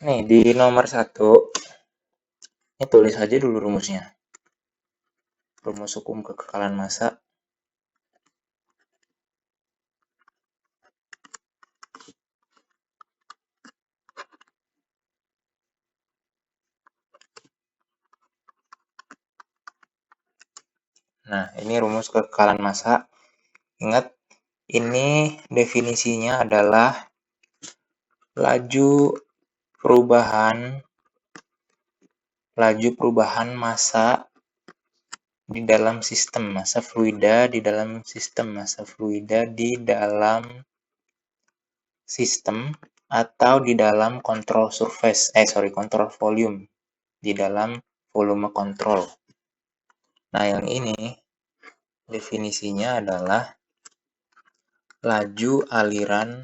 Nih, di nomor 1, ini tulis aja dulu rumusnya. Rumus hukum kekekalan massa. Nah, ini rumus kekekalan massa. Ingat, ini definisinya adalah laju perubahan massa di dalam sistem massa fluida di dalam sistem atau di dalam kontrol kontrol volume, di dalam volume kontrol. Nah, yang ini definisinya adalah laju aliran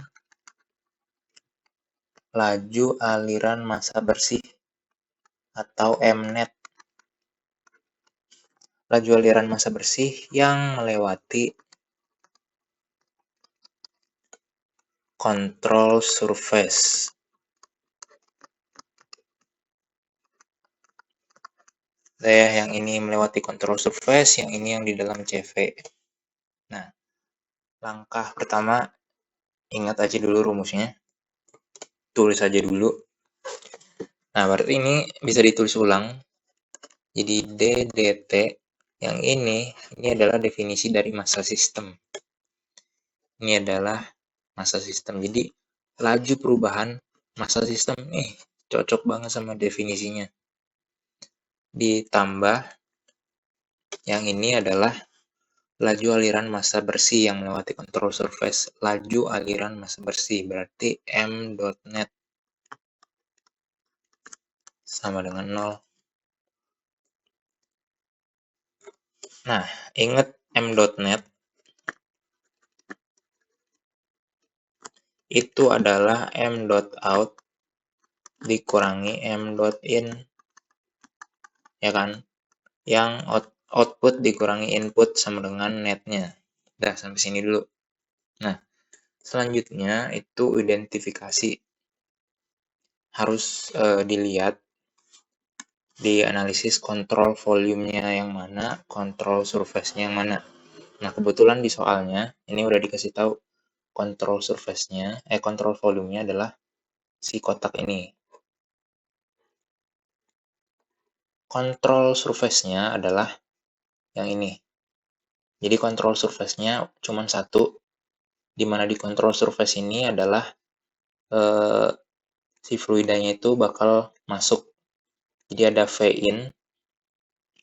massa bersih atau mnet. Laju aliran massa bersih yang melewati control surface. Yang ini melewati control surface, yang ini yang di dalam CV. Nah, langkah pertama, ingat aja dulu rumusnya. Tulis aja dulu. Nah, berarti ini bisa ditulis ulang. Jadi DDT yang ini adalah definisi dari massa sistem. Ini adalah massa sistem. Jadi laju perubahan massa sistem cocok banget sama definisinya. Ditambah yang ini adalah laju aliran massa bersih yang melewati control surface. Laju aliran massa bersih berarti m.net sama dengan 0. Nah, ingat m.net itu adalah m.out dikurangi m.in, ya kan? Yang output dikurangi input sama dengan netnya. Udah, sampai sini dulu. Nah, selanjutnya itu identifikasi. Harus dilihat, dianalisis kontrol volumenya yang mana, kontrol surface-nya yang mana. Nah, kebetulan di soalnya, ini udah dikasih tahu kontrol surface-nya, kontrol volumenya adalah si kotak ini. Kontrol surface-nya adalah yang ini. Jadi kontrol surface-nya cuma satu, di mana di kontrol surface ini adalah si fluidanya itu bakal masuk. Jadi ada V in,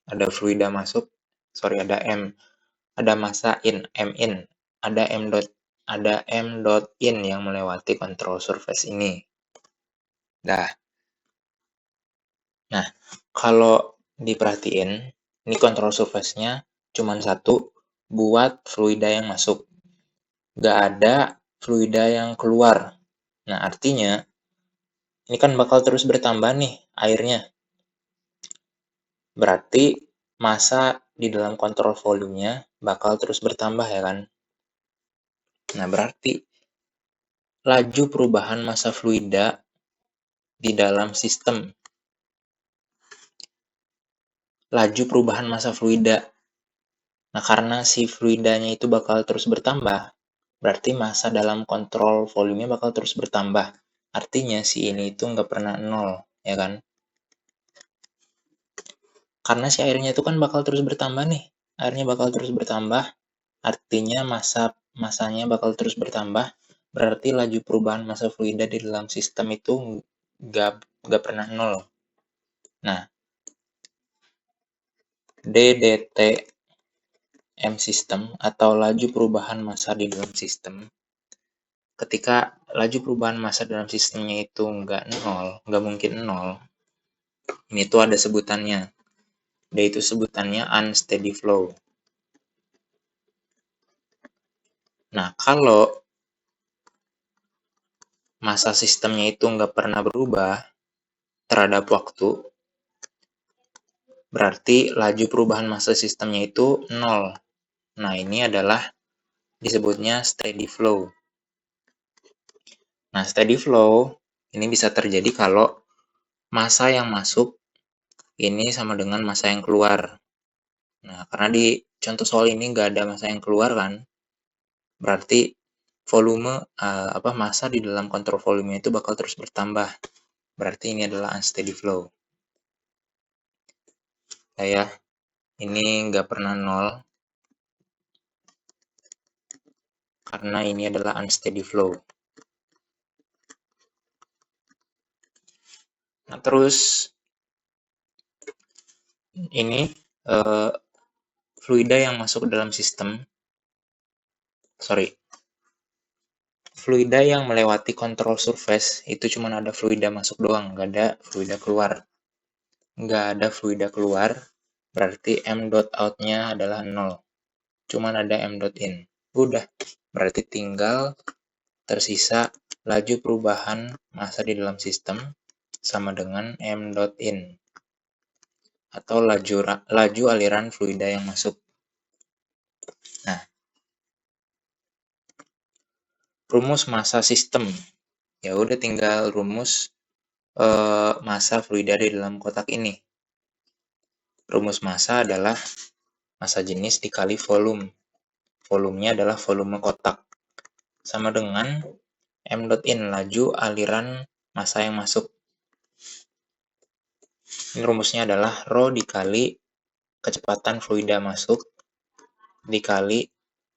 ada fluida masuk, ada massa in, M in, ada M dot in yang melewati kontrol surface ini. Nah, kalau diperhatiin, ini kontrol surface-nya cuma satu buat fluida yang masuk. Nggak ada fluida yang keluar. Nah, artinya ini kan bakal terus bertambah nih airnya. Berarti massa di dalam kontrol volumenya bakal terus bertambah, ya kan? Nah, berarti laju perubahan massa fluida di dalam sistem. Laju perubahan massa fluida. Nah, karena si fluidanya itu bakal terus bertambah, berarti massa dalam kontrol volumenya bakal terus bertambah. Artinya si ini itu nggak pernah 0, ya kan? Karena si airnya itu kan bakal terus bertambah nih. Airnya bakal terus bertambah, artinya massanya bakal terus bertambah, berarti laju perubahan massa fluida di dalam sistem itu nggak pernah 0. Nah, DDT M system atau laju perubahan massa di dalam sistem, ketika laju perubahan massa dalam sistemnya itu nggak mungkin 0, ini tuh ada sebutannya. Itu sebutannya unsteady flow. Nah, kalau massa sistemnya itu nggak pernah berubah terhadap waktu, berarti laju perubahan massa sistemnya itu 0. Nah, ini adalah disebutnya steady flow. Nah, steady flow ini bisa terjadi kalau massa yang masuk ini sama dengan massa yang keluar. Nah, karena di contoh soal ini nggak ada massa yang keluar kan, berarti volume massa di dalam kontrol volume itu bakal terus bertambah. Berarti ini adalah unsteady flow. Ya, ini nggak pernah nol karena ini adalah unsteady flow. Nah, terus ini fluida yang masuk ke dalam sistem, fluida yang melewati kontrol surface itu cuma ada fluida masuk doang, nggak ada fluida keluar. Nggak ada fluida keluar, berarti m dot out-nya adalah 0. Cuman ada m dot in. Udah, berarti tinggal tersisa laju perubahan massa di dalam sistem sama dengan m dot in. Atau laju aliran fluida yang masuk. Nah, rumus massa sistem. Ya udah tinggal rumus massa fluida di dalam kotak ini. Rumus massa adalah massa jenis dikali volume. Volumenya adalah volume kotak. Sama dengan m dot in, laju aliran massa yang masuk. Ini rumusnya adalah rho dikali kecepatan fluida masuk dikali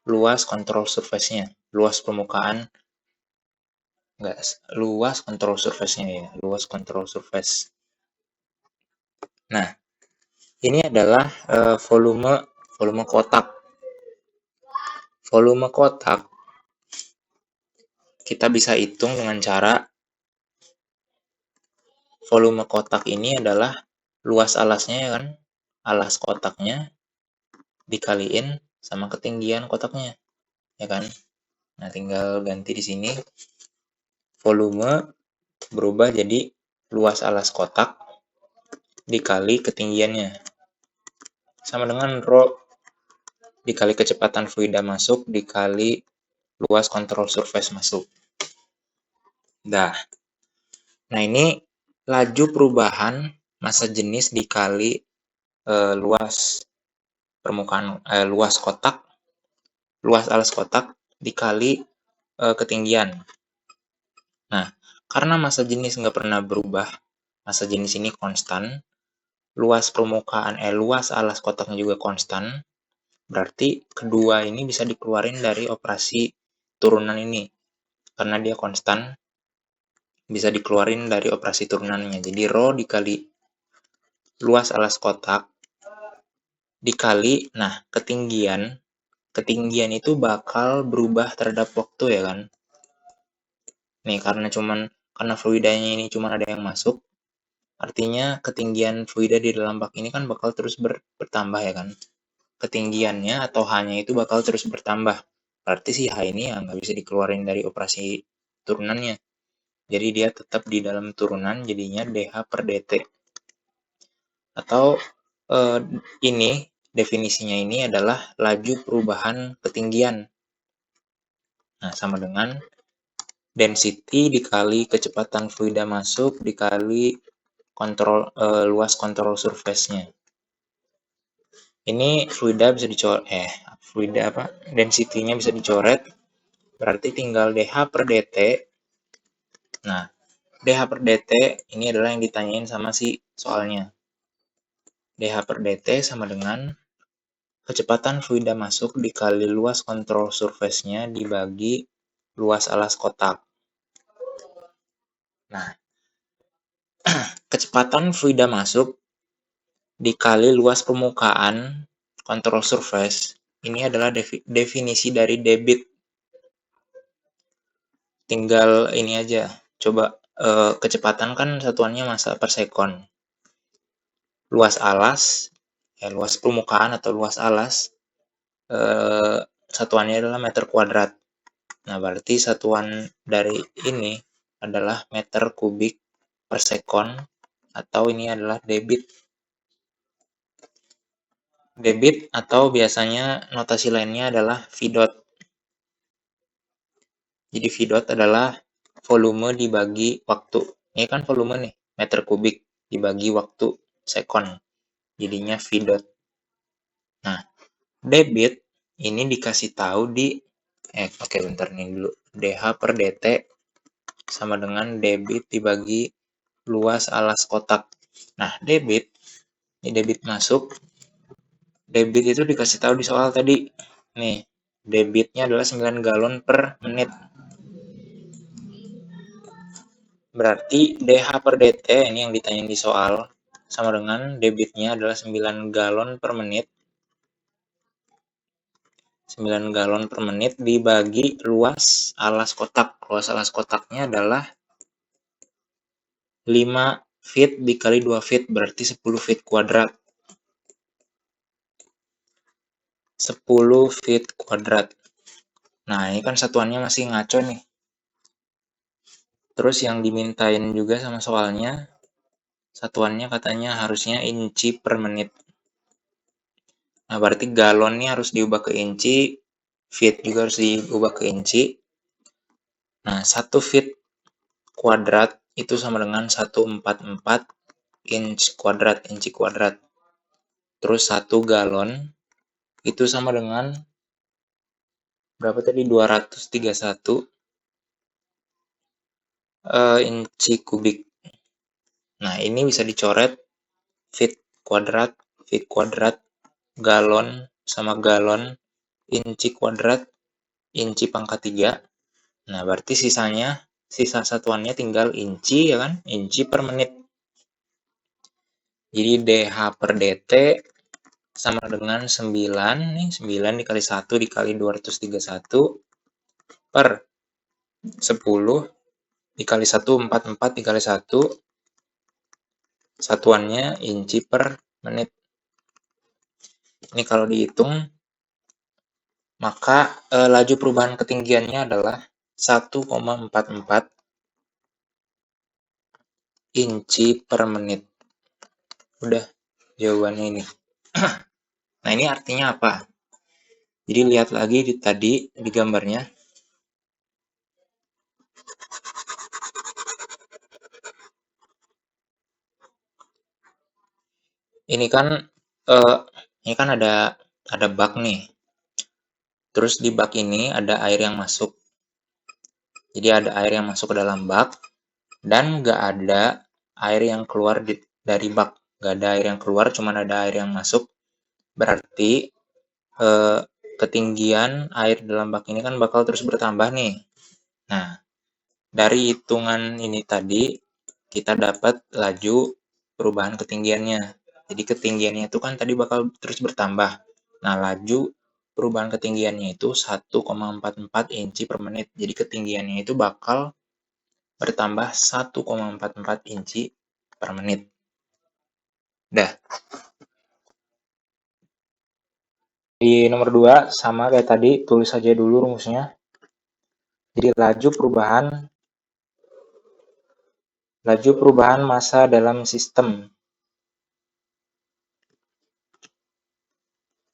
luas kontrol surface-nya. Luas permukaan, luas kontrol surface-nya ya, luas kontrol surface. Nah, ini adalah volume kotak. Volume kotak kita bisa hitung dengan cara volume kotak ini adalah luas alasnya ya kan, alas kotaknya dikaliin sama ketinggian kotaknya, ya kan? Nah, tinggal ganti di sini. Volume berubah jadi luas alas kotak dikali ketinggiannya. Sama dengan rho dikali kecepatan fluida masuk dikali luas kontrol surface masuk. Nah, ini laju perubahan massa jenis dikali luas permukaan luas kotak, luas alas kotak dikali ketinggian. Nah, karena massa jenis nggak pernah berubah, massa jenis ini konstan, luas permukaan luas alas kotaknya juga konstan, berarti kedua ini bisa dikeluarin dari operasi turunan ini. Karena dia konstan, bisa dikeluarin dari operasi turunannya. Jadi rho dikali luas alas kotak dikali, nah ketinggian itu bakal berubah terhadap waktu ya kan. Nih, karena fluidanya ini cuma ada yang masuk, artinya ketinggian fluida di dalam bak ini kan bakal terus bertambah ya kan. Ketinggiannya atau H-nya itu bakal terus bertambah. Berarti si H ini ya nggak bisa dikeluarin dari operasi turunannya. Jadi dia tetap di dalam turunan, jadinya dH per dt. Atau ini definisinya ini adalah laju perubahan ketinggian. Nah, sama dengan density dikali kecepatan fluida masuk dikali luas kontrol surface-nya. Ini fluida bisa dicoret, density-nya bisa dicoret, berarti tinggal dH per dt. Nah, dH per dt ini adalah yang ditanyain sama si soalnya. dH per dt sama dengan kecepatan fluida masuk dikali luas kontrol surface-nya dibagi luas alas kotak. Nah, kecepatan fluida masuk dikali luas permukaan kontrol surface, ini adalah definisi dari debit. Tinggal ini aja, coba kecepatan kan satuannya massa per sekon. Luas alas, luas permukaan atau luas alas, satuannya adalah meter kuadrat. Nah, berarti satuan dari ini adalah meter kubik per sekon, atau ini adalah debit. Debit atau biasanya notasi lainnya adalah V dot. Jadi V dot adalah volume dibagi waktu. Ini kan volume nih, meter kubik dibagi waktu sekon. Jadinya V dot. Nah, debit ini dikasih tahu di oke bentar nih dulu. DH per DT sama dengan debit dibagi luas alas kotak. Nah, debit ini debit masuk. Debit itu dikasih tahu di soal tadi. Nih, debitnya adalah 9 galon per menit. Berarti DH per DT ini yang ditanya di soal sama dengan debitnya adalah 9 galon per menit. 9 galon per menit dibagi luas alas kotak. Luas alas kotaknya adalah 5 feet dikali 2 feet, berarti 10 feet kuadrat. 10 feet kuadrat. Nah, ini kan satuannya masih ngaco nih. Terus yang dimintain juga sama soalnya, satuannya katanya harusnya inci per menit. Nah, berarti galonnya harus diubah ke inci, feet juga harus diubah ke inci. Nah, 1 feet kuadrat itu sama dengan 144 inch kuadrat, inci kuadrat. Terus 1 galon itu sama dengan berapa tadi? 231 inci kubik. Nah, ini bisa dicoret feet kuadrat, galon sama galon, inci kuadrat, inci pangkat 3. Nah, berarti sisa satuannya tinggal inci ya kan? Inci per menit. Jadi DH per DT sama dengan 9 nih, 9 dikali 1 dikali 231 per 10 dikali 1, 44 dikali 1, satuannya inci per menit. Ini kalau dihitung, maka laju perubahan ketinggiannya adalah 1,44 inci per menit. Udah jawabannya ini. Nah, ini artinya apa? Jadi lihat lagi tadi di gambarnya. Ini kan ada bak nih. Terus di bak ini ada air yang masuk. Jadi ada air yang masuk ke dalam bak dan nggak ada air yang keluar dari bak. Nggak ada air yang keluar, cuma ada air yang masuk. Berarti ketinggian air dalam bak ini kan bakal terus bertambah nih. Nah, dari hitungan ini tadi kita dapat laju perubahan ketinggiannya. Jadi ketinggiannya itu kan tadi bakal terus bertambah. Nah, laju perubahan ketinggiannya itu 1,44 inci per menit. Jadi ketinggiannya itu bakal bertambah 1,44 inci per menit. Dah. Di nomor 2 sama kayak tadi, tulis saja dulu rumusnya. Jadi laju perubahan massa dalam sistem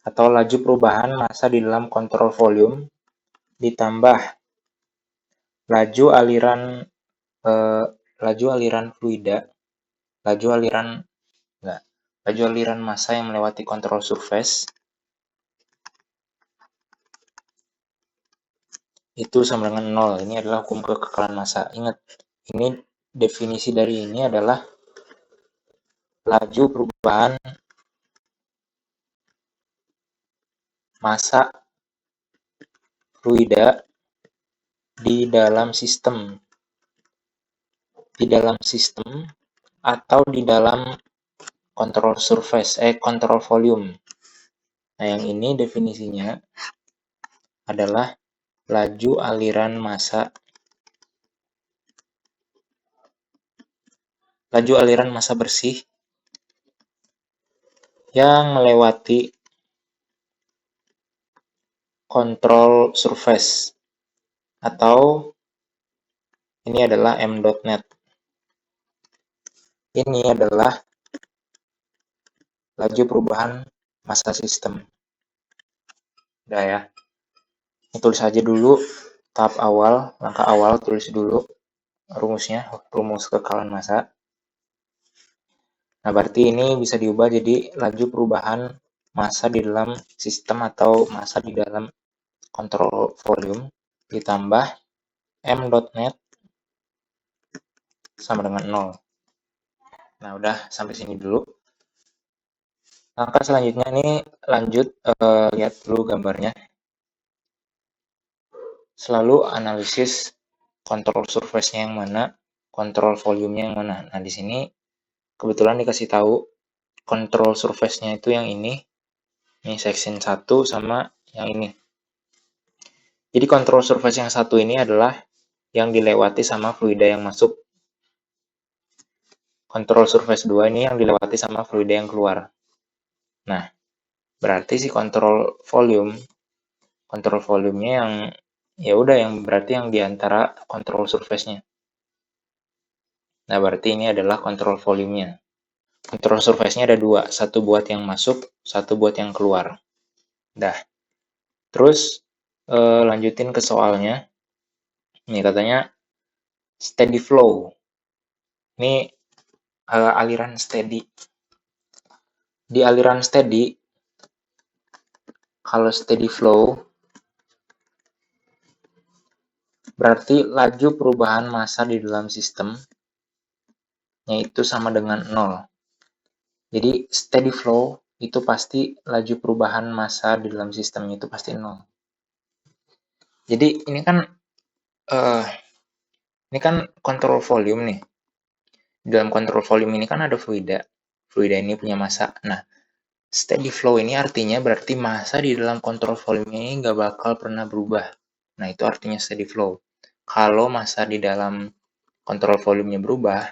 atau laju perubahan massa di dalam kontrol volume ditambah laju aliran massa yang melewati kontrol surface itu sama dengan 0. Ini adalah hukum kekekalan massa. Ingat, ini definisi dari ini adalah laju perubahan massa fluida di dalam sistem atau di dalam kontrol surface, kontrol volume. Nah, yang ini definisinya adalah laju aliran massa bersih yang melewati kontrol surface, atau ini adalah m.net. Ini adalah laju perubahan massa sistem. Udah ya. Ini tulis aja dulu tahap awal, langkah awal tulis dulu rumusnya, rumus kekekalan massa. Nah, berarti ini bisa diubah jadi laju perubahan massa di dalam sistem atau massa di dalam kontrol volume ditambah m.net sama dengan 0. Nah, udah sampai sini dulu. Langkah selanjutnya ini lanjut lihat dulu gambarnya. Selalu analisis kontrol surface-nya yang mana, kontrol volume-nya yang mana. Nah, di sini kebetulan dikasih tahu kontrol surface-nya itu yang ini section 1 sama yang ini. Jadi kontrol surface yang satu ini adalah yang dilewati sama fluida yang masuk. Kontrol surface 2 ini yang dilewati sama fluida yang keluar. Nah, berarti si kontrol volumenya yang ya udah yang berarti yang diantara kontrol surface-nya. Nah, berarti ini adalah kontrol volumenya. Kontrol surface-nya ada dua, satu buat yang masuk, satu buat yang keluar. Dah. Terus lanjutin ke soalnya. Ini katanya steady flow. Ini aliran steady. Di aliran steady, kalau steady flow, berarti laju perubahan massa di dalam sistem yaitu sama dengan 0. Jadi steady flow itu pasti laju perubahan massa di dalam sistemnya itu pasti 0. Jadi ini kan kontrol volume nih. Dalam kontrol volume ini kan ada fluida. Fluida ini punya massa. Nah, steady flow ini artinya berarti massa di dalam kontrol volume ini nggak bakal pernah berubah. Nah, itu artinya steady flow. Kalau massa di dalam kontrol volumenya berubah,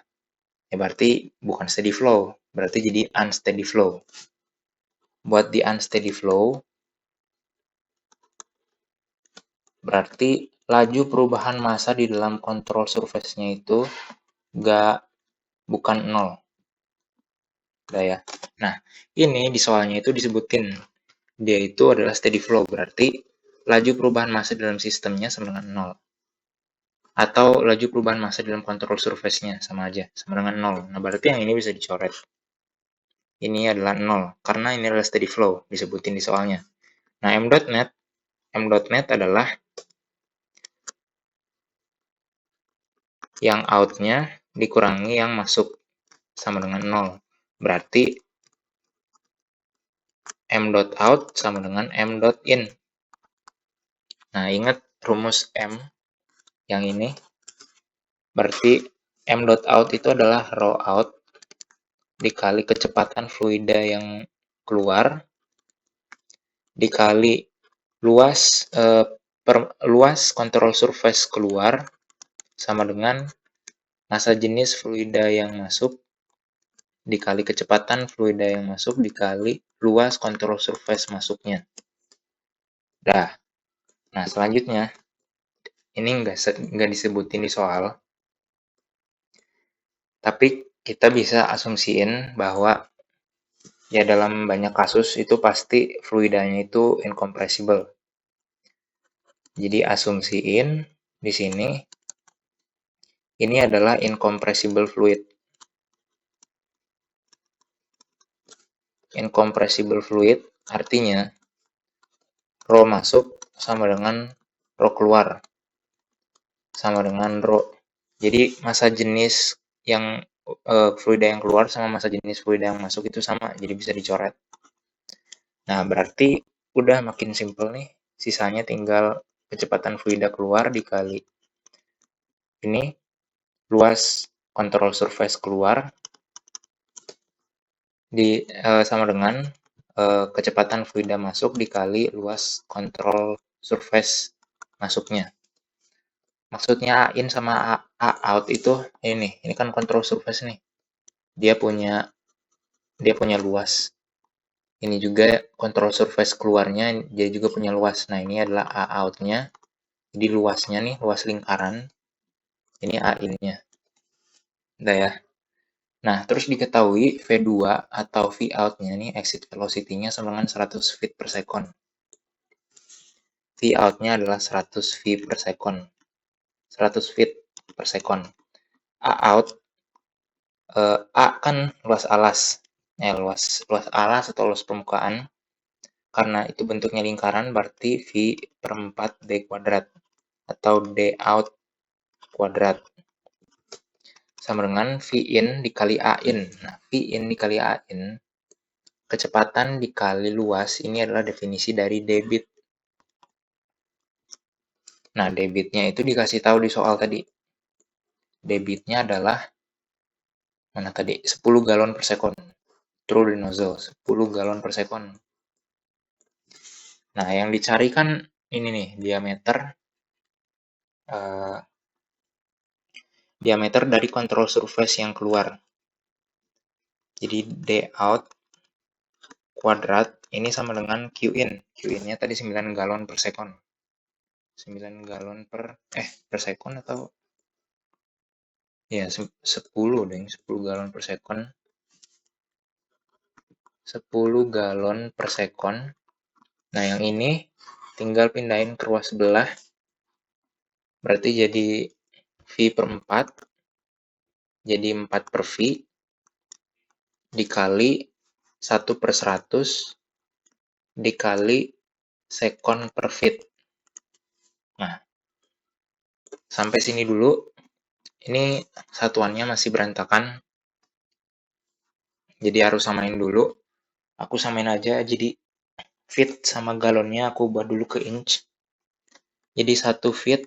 ya berarti bukan steady flow. Berarti jadi unsteady flow. Buat di unsteady flow, berarti laju perubahan massa di dalam kontrol surface-nya itu bukan 0. Udah ya. Nah, ini di soalnya itu disebutin dia itu adalah steady flow, berarti laju perubahan massa dalam sistemnya sama dengan 0. Atau laju perubahan massa dalam kontrol surface-nya sama aja, sama dengan 0. Nah, berarti yang ini bisa dicoret. Ini adalah 0, karena ini adalah steady flow, disebutin di soalnya. Nah, m.net adalah yang out-nya dikurangi yang masuk sama dengan 0. Berarti m.out sama dengan m.in. Nah, ingat rumus M yang ini. Berarti m.out itu adalah raw out dikali kecepatan fluida yang keluar dikali luas kontrol surface keluar sama dengan massa jenis fluida yang masuk dikali kecepatan fluida yang masuk dikali luas kontrol surface masuknya. Dah. Nah, selanjutnya ini nggak disebutin di soal, tapi kita bisa asumsiin bahwa ya dalam banyak kasus itu pasti fluidanya itu incompressible. Jadi asumsiin di sini ini adalah incompressible fluid. Incompressible fluid artinya rho masuk sama dengan rho keluar sama dengan rho. Jadi massa jenis yang fluida yang keluar sama massa jenis fluida yang masuk itu sama, jadi bisa dicoret. Nah, berarti udah makin simple nih. Sisanya tinggal kecepatan fluida keluar dikali ini luas kontrol surface keluar sama dengan kecepatan fluida masuk dikali luas kontrol surface masuknya. Maksudnya A in sama A out itu ini kan kontrol surface nih. Dia punya luas. Ini juga kontrol surface keluarnya dia juga punya luas. Nah, ini adalah A out-nya. Jadi luasnya nih, luas lingkaran. Ini A in-nya. Udah ya. Nah, terus diketahui V2 atau V out-nya nih, exit velocity-nya sama dengan 100 feet per second. V out-nya adalah 100 feet per second. 100 feet per second. A out A kan luas alas, luas alas atau luas permukaan. Karena itu bentuknya lingkaran, berarti V per 4 D kuadrat atau D out kuadrat sama dengan V in dikali A in. Nah, V in dikali A in, kecepatan dikali luas, ini adalah definisi dari debit. Nah, debitnya itu dikasih tahu di soal tadi. Debitnya adalah mana tadi? 10 galon per second. Through the nozzle, 10 galon per second. Nah, yang dicari kan ini nih, diameter dari control surface yang keluar. Jadi D out kuadrat ini sama dengan Q in. Q in-nya tadi 9 galon per second. 9 galon per second atau ya 10 deh, 10 galon per second. 10 galon per second. Nah, yang ini tinggal pindahin ke ruas sebelah. Berarti jadi V per 4. Jadi 4 per V dikali 1 per 100 dikali second per feet. Nah, sampai sini dulu. Ini satuannya masih berantakan. Jadi harus samain dulu. Aku samain aja jadi feet sama galonnya aku ubah dulu ke inch. Jadi 1 feet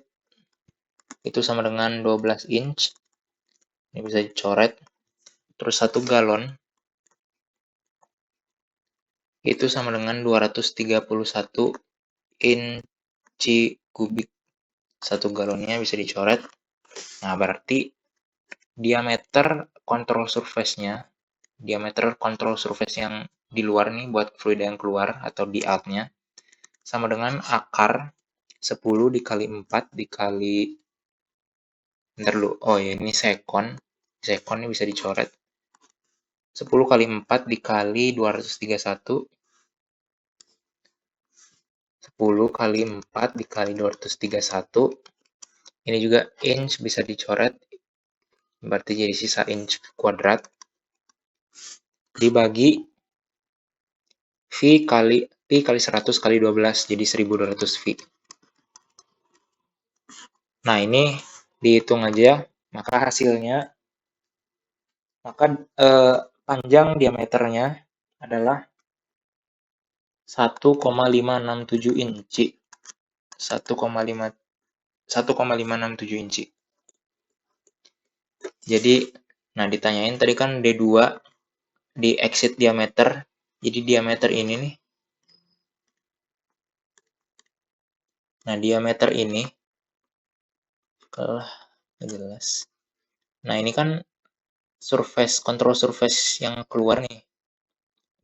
itu sama dengan 12 inch. Ini bisa dicoret. Terus 1 galon itu sama dengan 231 inci kubik. 1 galonnya bisa dicoret. Nah, berarti diameter control surface-nya, diameter control surface yang di luar nih buat fluid yang keluar atau di out-nya sama dengan akar 10 dikali 4 dikali bentar dulu. Oh ya, ini sekon. Sekon ini bisa dicoret. 10 kali 4 dikali 231. 10 kali 4 dikali 231. Ini juga inch bisa dicoret. Berarti jadi sisa inch kuadrat. Dibagi V kali 100 kali 12. Jadi 1200 V. Nah, ini dihitung aja. Maka hasilnya, panjang diameternya adalah 1,567 inci. 1,567 inci. Jadi, nah ditanyain tadi kan D2 di exit diameter. Jadi diameter ini nih. Nah, diameter ini kalah jelas. Nah, ini kan control surface yang keluar nih.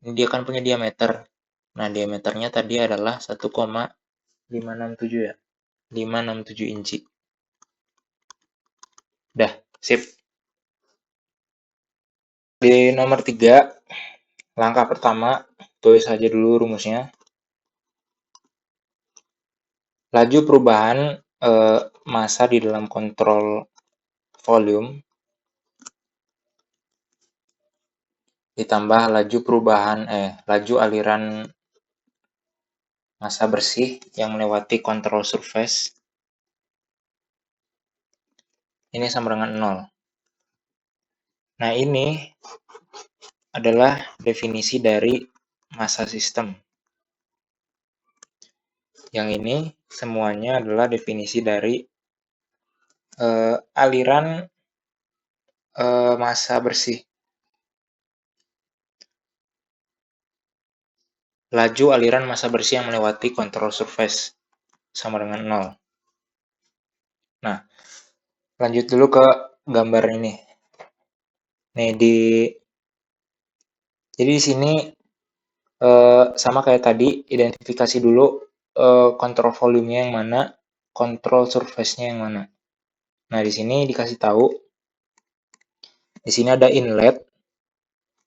Ini dia kan punya diameter. Nah, diameternya tadi adalah 1,567 ya. 567 inci. Dah, sip. Di nomor 3, langkah pertama, tulis saja dulu rumusnya. Laju perubahan massa di dalam kontrol volume ditambah laju aliran massa bersih yang melewati kontrol surface ini sama dengan 0. Nah, ini adalah definisi dari massa sistem. Yang ini semuanya adalah definisi dari aliran massa bersih. Laju aliran massa bersih yang melewati kontrol surface sama dengan 0. Nah, lanjut dulu ke gambar ini. Nih, jadi di sini sama kayak tadi, identifikasi dulu kontrol volumenya yang mana, kontrol surface-nya yang mana. Nah, di sini dikasih tahu, di sini ada inlet,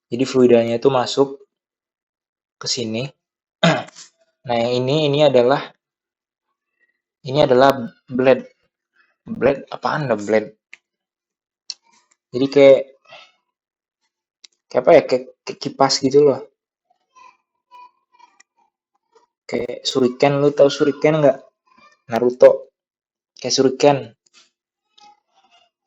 jadi fluidanya itu masuk ke sini. Nah, yang ini adalah blade. Blade apaan dah blade? Jadi kayak kayak apa ya, kayak kipas gitu loh, kayak shuriken. Lu tahu shuriken nggak? Naruto, kayak shuriken.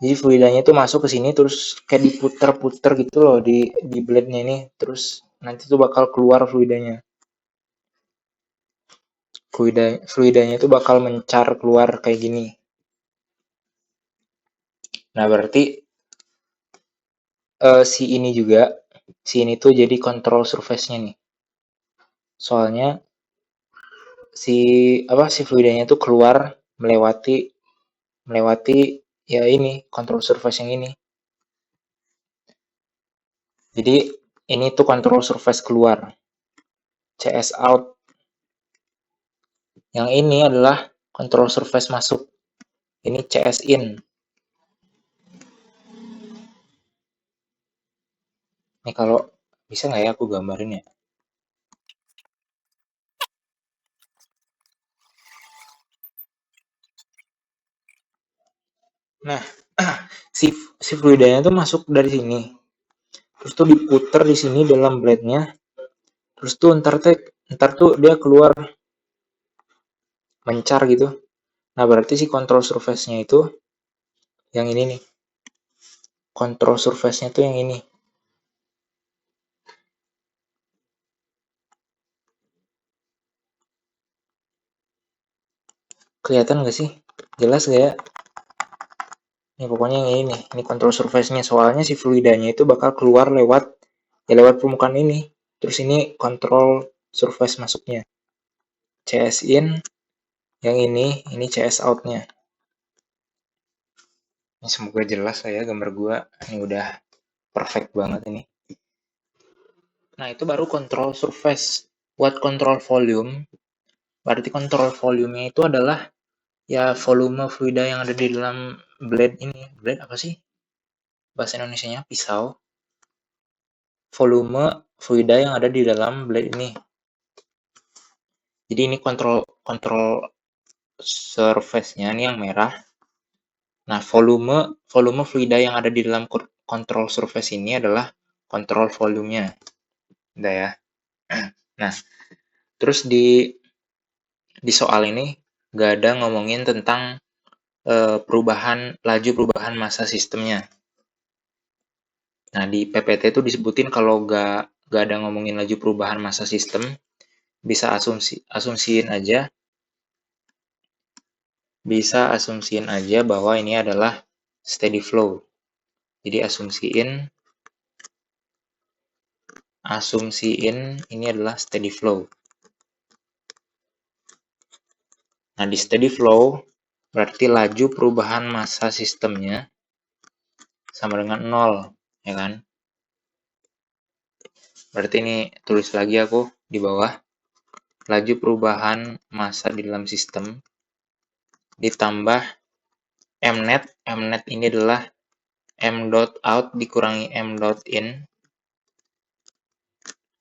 Jadi fluidanya itu masuk ke sini terus kayak diputer-puter gitu loh di blade-nya ini, terus nanti tuh bakal keluar fluidanya. Fluidanya itu bakal mencar keluar kayak gini. Nah, berarti si ini tuh jadi control surface-nya nih. Soalnya si fluidanya tuh keluar melewati melewati ya ini control surface yang ini. Jadi ini tuh control surface keluar, CS out. Yang ini adalah control surface masuk. Ini CS in. Nih kalau bisa nggak ya aku gambarin ya? Nah, si fluidanya tuh masuk dari sini. Terus tuh diputer di sini dalam blade-nya. Terus tuh ntar tuh dia keluar mencar gitu. Nah, berarti si control surface-nya itu yang ini nih. Control surface-nya tuh yang ini. Kelihatan nggak sih? Jelas nggak ya? Ini pokoknya yang ini nih. Ini control surface-nya. Soalnya si fluidanya itu bakal keluar lewat permukaan ini. Terus ini control surface masuknya. CS in, yang ini CS out-nya. Ini semoga jelas ya gambar gua. Ini udah perfect banget ini. Nah, itu baru control surface. Buat control volume, berarti control volume-nya itu adalah ya volume fluida yang ada di dalam blade ini. Blade apa sih? Bahasa Indonesianya pisau. Volume fluida yang ada di dalam blade ini. Jadi ini kontrol surface-nya ini yang merah. Nah, volume fluida yang ada di dalam control surface ini adalah kontrol volumenya. Udah ya. Nah, terus di soal ini nggak ada ngomongin tentang laju perubahan massa sistemnya. Nah, di PPT itu disebutin kalau nggak ada ngomongin laju perubahan massa sistem, bisa asumsiin aja bahwa ini adalah steady flow. Jadi asumsiin ini adalah steady flow. Nah, di steady flow berarti laju perubahan massa sistemnya sama dengan 0, ya kan? Berarti ini tulis lagi aku di bawah. Laju perubahan massa di dalam sistem ditambah mnet. Mnet ini adalah m dot out dikurangi m dot in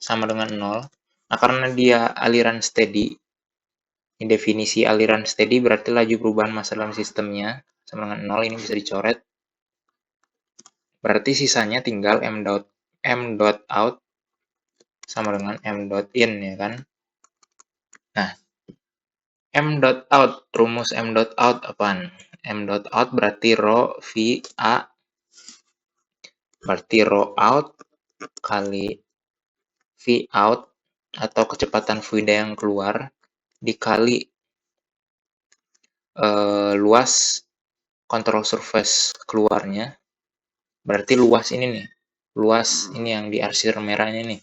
sama dengan 0. Nah, karena dia aliran steady, ini definisi aliran steady berarti laju perubahan massa dalam sistemnya sama dengan 0, ini bisa dicoret. Berarti sisanya tinggal m dot out sama dengan m dot in, ya kan? Nah, m dot out, rumus m dot out apaan? M dot out berarti rho V A, berarti rho out kali V out atau kecepatan fluida yang keluar dikali luas control surface keluarnya, berarti luas ini nih, luas ini yang diarsir merahnya nih,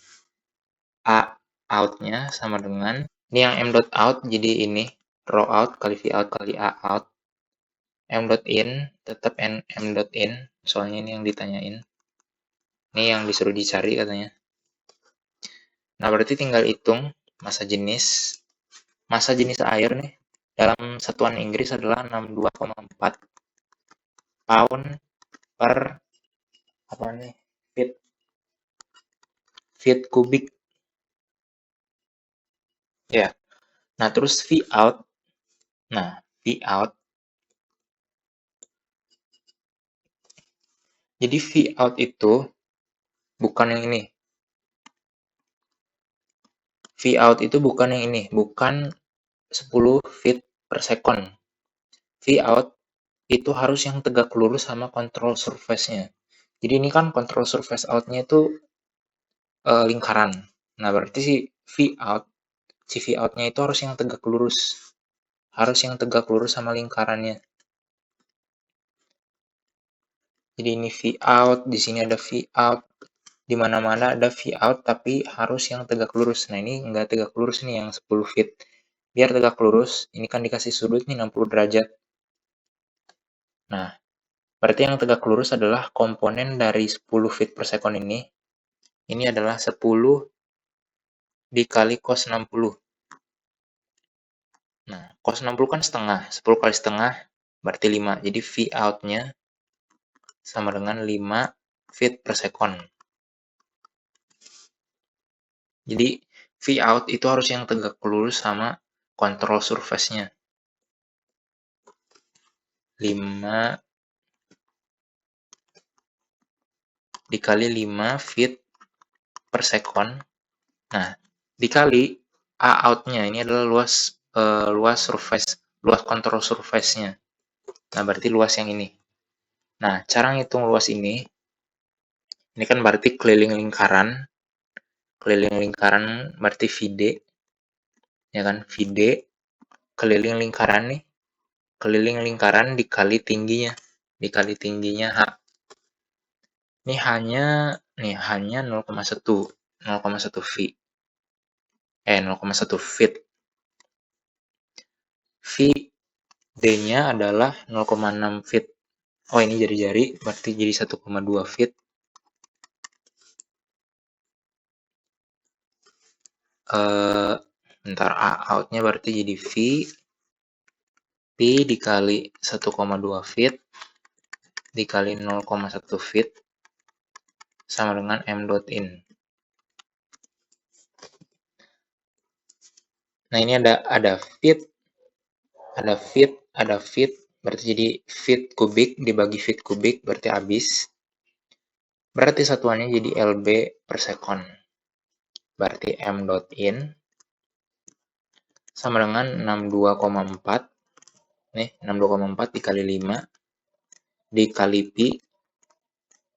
A out-nya sama dengan, ini yang M dot out, jadi ini rho out kali V out kali A out, M dot in tetap M dot in, soalnya ini yang ditanyain, ini yang disuruh dicari katanya. Nah, berarti tinggal hitung massa jenis air nih dalam satuan Inggris adalah 62,4 pound per feet kubik. Ya. Nah, terus V out. Nah, V out. Jadi V out itu bukan yang ini. V out itu bukan yang ini, bukan 10 feet per second. V out itu harus yang tegak lurus sama control surface-nya. Jadi ini kan control surface out-nya itu lingkaran. Nah, berarti si V out-nya itu harus yang tegak lurus. Harus yang tegak lurus sama lingkarannya. Jadi ini V out, di sini ada V out, di mana-mana ada V out, tapi harus yang tegak lurus. Nah, ini nggak tegak lurus nih yang 10 feet. Biar tegak lurus, ini kan dikasih sudut nih 60 derajat. Nah, berarti yang tegak lurus adalah komponen dari 10 feet per second ini. Ini adalah 10 dikali cos 60. Nah, cos 60 kan setengah. 10 kali setengah berarti 5. Jadi V out-nya sama dengan 5 feet per second. Jadi V out itu harus yang tegak lurus sama control surface-nya. 5 dikali 5 feet per second. Nah, dikali A out-nya, ini adalah luas surface, luas control surface-nya. Nah, berarti luas yang ini. Nah, cara ngitung luas ini kan berarti keliling lingkaran berarti VD, ya kan, VD keliling lingkaran nih, keliling lingkaran dikali tingginya H. Ini hanya 0,1 feet. V-D-nya adalah 0,6 feet. Oh, ini jari-jari, berarti jadi 1,2 feet. Bentar, A out-nya berarti jadi V. P dikali 1,2 feet dikali 0,1 feet sama dengan M dot in. Nah, ini ada feet, berarti jadi feet kubik dibagi feet kubik berarti habis. Berarti satuannya jadi LB per second. Berarti M dot in sama dengan 62,4. Nih, 62,4 dikali 5 dikali pi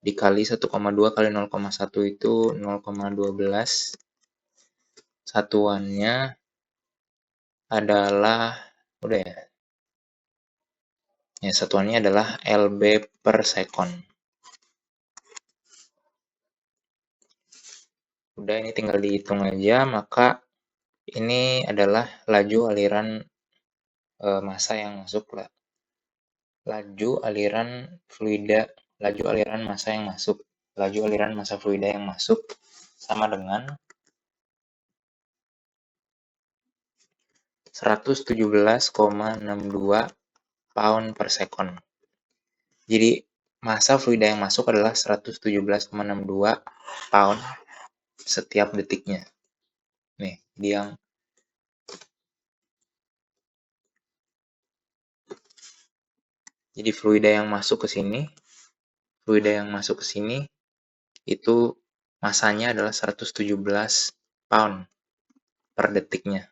dikali 1,2 kali 0,1 itu 0,12. Satuannya adalah, udah ya? Ya, satuannya adalah LB per second. Udah, ini tinggal dihitung aja, maka ini adalah laju aliran massa yang masuk, laju aliran massa fluida yang masuk sama dengan 117,62 pound per second. Jadi massa fluida yang masuk adalah 117,62 pound setiap detiknya. Nih, jadi fluida yang masuk ke sini itu masanya adalah 117 pound per detiknya.